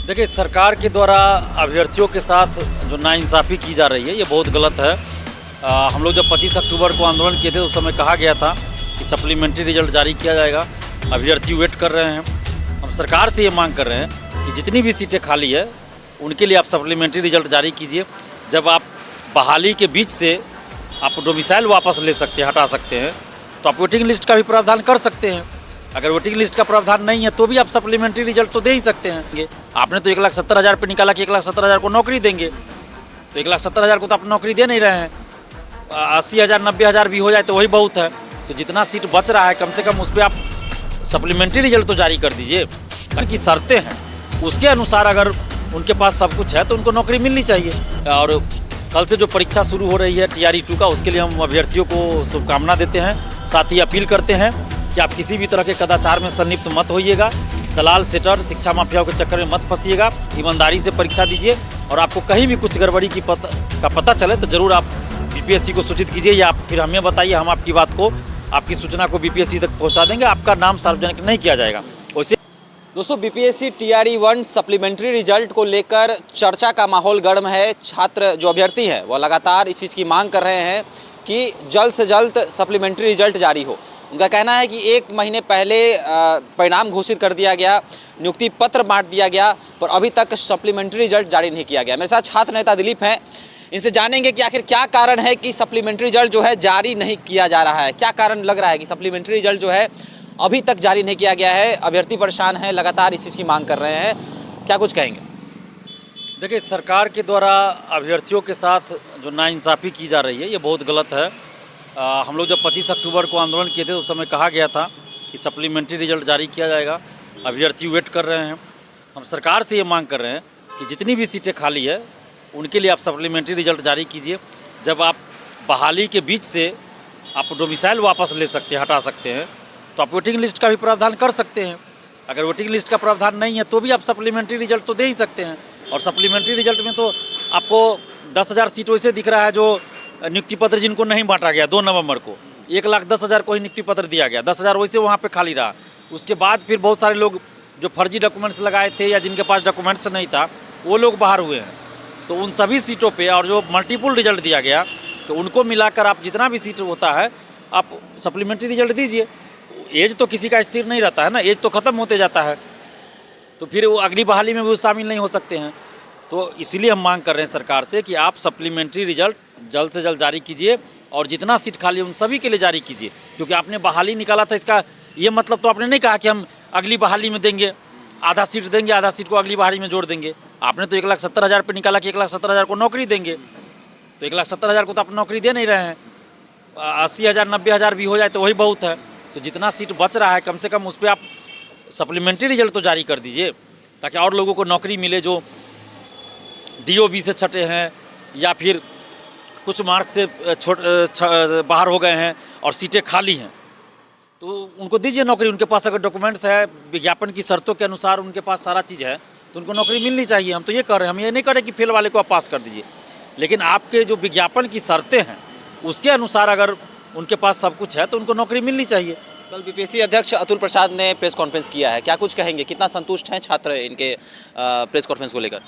देखिए, सरकार के द्वारा अभ्यर्थियों के साथ जो नाइंसाफ़ी की जा रही है, ये बहुत गलत है। हम लोग जब 25 अक्टूबर को आंदोलन किए थे, उस समय कहा गया था कि सप्लीमेंट्री रिजल्ट जारी किया जाएगा। अभ्यर्थी वेट कर रहे हैं। हम सरकार से ये मांग कर रहे हैं कि जितनी भी सीटें खाली है, उनके लिए आप सप्लीमेंट्री रिजल्ट जारी कीजिए। जब आप बहाली के बीच से आप डोमिसाइल वापस ले सकते हैं, हटा सकते हैं, तो आप वेटिंग लिस्ट का भी प्रावधान कर सकते हैं। अगर वेटिंग लिस्ट का प्रावधान नहीं है तो भी आप सप्लीमेंट्री रिजल्ट तो दे ही सकते हैं। आपने तो 1,70,000 पे निकाला कि 1,70,000 को नौकरी देंगे, तो 1,70,000 को तो आप नौकरी दे नहीं रहे हैं। 80,000 90,000 भी हो जाए तो वही बहुत है। तो जितना सीट बच रहा है, कम से कम उस पर आप सप्लीमेंट्री रिजल्ट तो जारी कर दीजिए। ताकि शर्तें हैं, उसके अनुसार अगर उनके पास सब कुछ है तो उनको नौकरी मिलनी चाहिए। और कल से जो परीक्षा शुरू हो रही है TRE-2 का, उसके लिए हम अभ्यर्थियों को शुभकामना देते हैं। साथ ही अपील करते हैं कि आप किसी भी तरह के कदाचार में संलिप्त मत होइएगा। दलाल, सेटर, शिक्षा माफियाओं के चक्कर में मत फंसिएगा। ईमानदारी से परीक्षा दीजिए और आपको कहीं भी कुछ गड़बड़ी का पता चले तो ज़रूर आप BPSC को सूचित कीजिए, या फिर हमें बताइए। हम आपकी बात को, आपकी सूचना को BPSC तक पहुंचा देंगे। आपका नाम सार्वजनिक नहीं किया जाएगा। वैसे दोस्तों, BPSC TRE-1 सप्लीमेंट्री रिजल्ट को लेकर चर्चा का माहौल गर्म है। छात्र जो अभ्यर्थी हैं वो लगातार इस चीज़ की मांग कर रहे हैं कि जल्द से जल्द सप्लीमेंट्री रिजल्ट जारी हो। उनका कहना है कि 1 महीने पहले परिणाम घोषित कर दिया गया, नियुक्ति पत्र बांट दिया गया, पर अभी तक सप्लीमेंट्री रिजल्ट जारी नहीं किया गया। मेरे साथ छात्र नेता दिलीप हैं, इनसे जानेंगे कि आखिर क्या कारण है कि सप्लीमेंट्री रिजल्ट जो है जारी नहीं किया जा रहा है। क्या कारण लग रहा है कि सप्लीमेंट्री रिजल्ट जो है अभी तक जारी नहीं किया गया है? अभ्यर्थी परेशान हैं, लगातार इस चीज़ की मांग कर रहे हैं, क्या कुछ कहेंगे? देखिए, सरकार के द्वारा अभ्यर्थियों के साथ जो नाइंसाफ़ी की जा रही है, ये बहुत गलत है। हम लोग जब 25 अक्टूबर को आंदोलन किए थे, उस समय कहा गया था कि सप्लीमेंट्री रिजल्ट जारी किया जाएगा। अभ्यर्थी वेट कर रहे हैं। हम सरकार से ये मांग कर रहे हैं कि जितनी भी सीटें खाली है, उनके लिए आप सप्लीमेंट्री रिजल्ट जारी कीजिए। जब आप बहाली के बीच से आप डोमिसाइल वापस ले सकते हैं, हटा सकते हैं, तो आप वेटिंग लिस्ट का भी प्रावधान कर सकते हैं। अगर वेटिंग लिस्ट का प्रावधान नहीं है तो भी आप सप्लीमेंट्री रिजल्ट तो दे ही सकते हैं। और सप्लीमेंट्री रिजल्ट में तो आपको 10,000 सीट वैसे दिख रहा है जो नियुक्ति पत्र जिनको नहीं बांटा गया 2 नवंबर को, 1,10,000 को ही नियुक्ति पत्र दिया गया, 10,000 वैसे वहाँ पे खाली रहा। उसके बाद फिर बहुत सारे लोग जो फर्जी डॉक्यूमेंट्स लगाए थे या जिनके पास डॉक्यूमेंट्स नहीं था, वो लोग बाहर हुए हैं। तो उन सभी सीटों पे और जो मल्टीपल रिजल्ट दिया गया, तो उनको मिलाकर आप जितना भी सीट होता है आप सप्लीमेंट्री रिजल्ट दीजिए। एज तो किसी का स्थिर नहीं रहता है ना, एज तो ख़त्म होते जाता है, तो फिर वो अगली बहाली में भी शामिल नहीं हो सकते हैं। तो इसीलिए हम मांग कर रहे हैं सरकार से कि आप सप्लीमेंट्री रिजल्ट जल्द से जल्द जारी कीजिए और जितना सीट खाली है उन सभी के लिए जारी कीजिए। क्योंकि आपने बहाली निकाला था, इसका ये मतलब तो आपने नहीं कहा कि हम अगली बहाली में देंगे, आधा सीट देंगे, आधा सीट को अगली बहाली में जोड़ देंगे। आपने तो 1,70,000 पे निकाला कि 1,70,000 को नौकरी देंगे, तो 1,70,000 को तो आप नौकरी दे नहीं रहे हैं। 80,000 90,000 भी हो जाए तो वही बहुत है। तो जितना सीट बच रहा है, कम से कम उस पर आप सप्लीमेंट्री रिजल्ट तो जारी कर दीजिए, ताकि और लोगों को नौकरी मिले जो DOB से छटे हैं या फिर कुछ मार्क्स से बाहर हो गए हैं और सीटें खाली हैं, तो उनको दीजिए नौकरी। उनके पास अगर डॉक्यूमेंट्स है, विज्ञापन की शर्तों के अनुसार उनके पास सारा चीज़ है, तो उनको नौकरी मिलनी चाहिए। हम तो ये कर रहे हैं, हम ये नहीं कर रहे कि फेल वाले को आप पास कर दीजिए, लेकिन आपके जो विज्ञापन की शर्तें हैं उसके अनुसार अगर उनके पास सब कुछ है तो उनको नौकरी मिलनी चाहिए। कल BPSC अध्यक्ष अतुल प्रसाद ने प्रेस कॉन्फ्रेंस किया है, क्या कुछ कहेंगे? कितना संतुष्ट हैं छात्र इनके प्रेस कॉन्फ्रेंस को लेकर?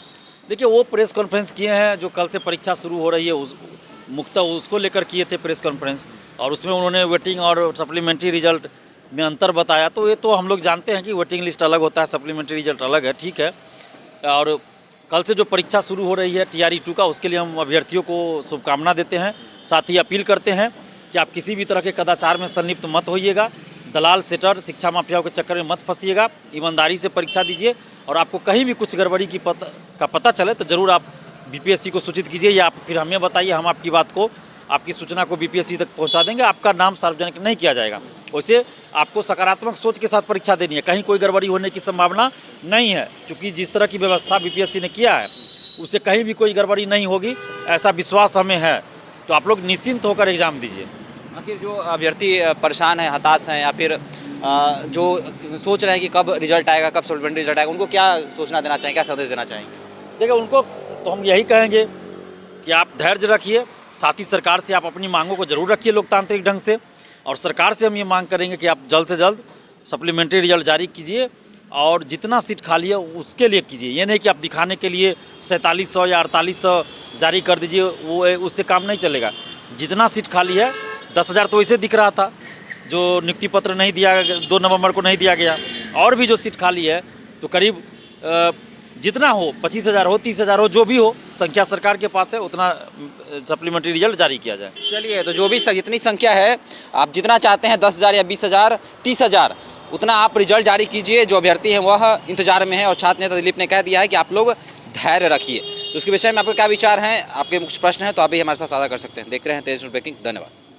देखिए, वो प्रेस कॉन्फ्रेंस किए हैं जो कल से परीक्षा शुरू हो रही है उसको लेकर किए थे प्रेस कॉन्फ्रेंस, और उसमें उन्होंने वेटिंग और सप्लीमेंट्री रिजल्ट में अंतर बताया। तो ये तो हम लोग जानते हैं कि वेटिंग लिस्ट अलग होता है, सप्लीमेंट्री रिजल्ट अलग है, ठीक है। और कल से जो परीक्षा शुरू हो रही है TRE-2 का, उसके लिए हम अभ्यर्थियों को शुभकामना देते हैं। साथ ही अपील करते हैं कि आप किसी भी तरह के कदाचार में संलिप्त मत होइएगा। दलाल, सेटर, शिक्षा माफियाओं के चक्कर में मत फंसिएगा। ईमानदारी से परीक्षा दीजिए और आपको कहीं भी कुछ गड़बड़ी का पता चले तो ज़रूर आप BPSC को सूचित कीजिए, या फिर हमें बताइए। हम आपकी बात को, आपकी सूचना को BPSC तक पहुंचा देंगे। आपका नाम सार्वजनिक नहीं किया जाएगा। वैसे आपको सकारात्मक सोच के साथ परीक्षा देनी है, कहीं कोई गड़बड़ी होने की संभावना नहीं है, क्योंकि जिस तरह की व्यवस्था BPSC ने किया है उससे कहीं भी कोई गड़बड़ी नहीं होगी, ऐसा विश्वास हमें है। तो आप लोग निश्चिंत होकर एग्ज़ाम दीजिए। आखिर जो अभ्यर्थी परेशान हैं, हताश हैं, या फिर जो सोच रहे हैं कि कब रिजल्ट आएगा, कब सप्लीमेंट्री रिजल्ट आएगा, उनको क्या सूचना देना चाहेंगे, क्या संदेश देना चाहेंगे? देखिए, उनको तो हम यही कहेंगे कि आप धैर्य रखिए। साथ ही सरकार से आप अपनी मांगों को जरूर रखिए लोकतांत्रिक ढंग से, और सरकार से हम ये मांग करेंगे कि आप जल्द से जल्द सप्लीमेंट्री रिजल्ट जारी कीजिए और जितना सीट खाली है उसके लिए कीजिए। ये नहीं कि आप दिखाने के लिए 4700 या 4800 जारी कर दीजिए, वो उससे काम नहीं चलेगा। जितना सीट खाली है, 10,000 तो वैसे दिख रहा था, जो नियुक्ति पत्र नहीं दिया, 2 नवंबर को नहीं दिया गया। और भी जो सीट खाली है तो करीब जितना हो, 25,000 हो, 30,000 हो, जो भी हो, संख्या सरकार के पास है, उतना सप्लीमेंट्री रिजल्ट जारी किया जाए। चलिए, तो जो भी जितनी संख्या है, आप जितना चाहते हैं 10,000 या 20,000, 30,000, उतना आप रिजल्ट जारी कीजिए। जो अभ्यर्थी हैं वह इंतजार में है और छात्र नेता दिलीप ने कह दिया है कि आप लोग धैर्य रखिए। तो उसके विषय में आपके क्या विचार हैं, आपके कुछ प्रश्न हैं तो आप भी हमारे साथ साझा कर सकते हैं। देखते रहें तेज न्यूज़ ब्रेकिंग। धन्यवाद।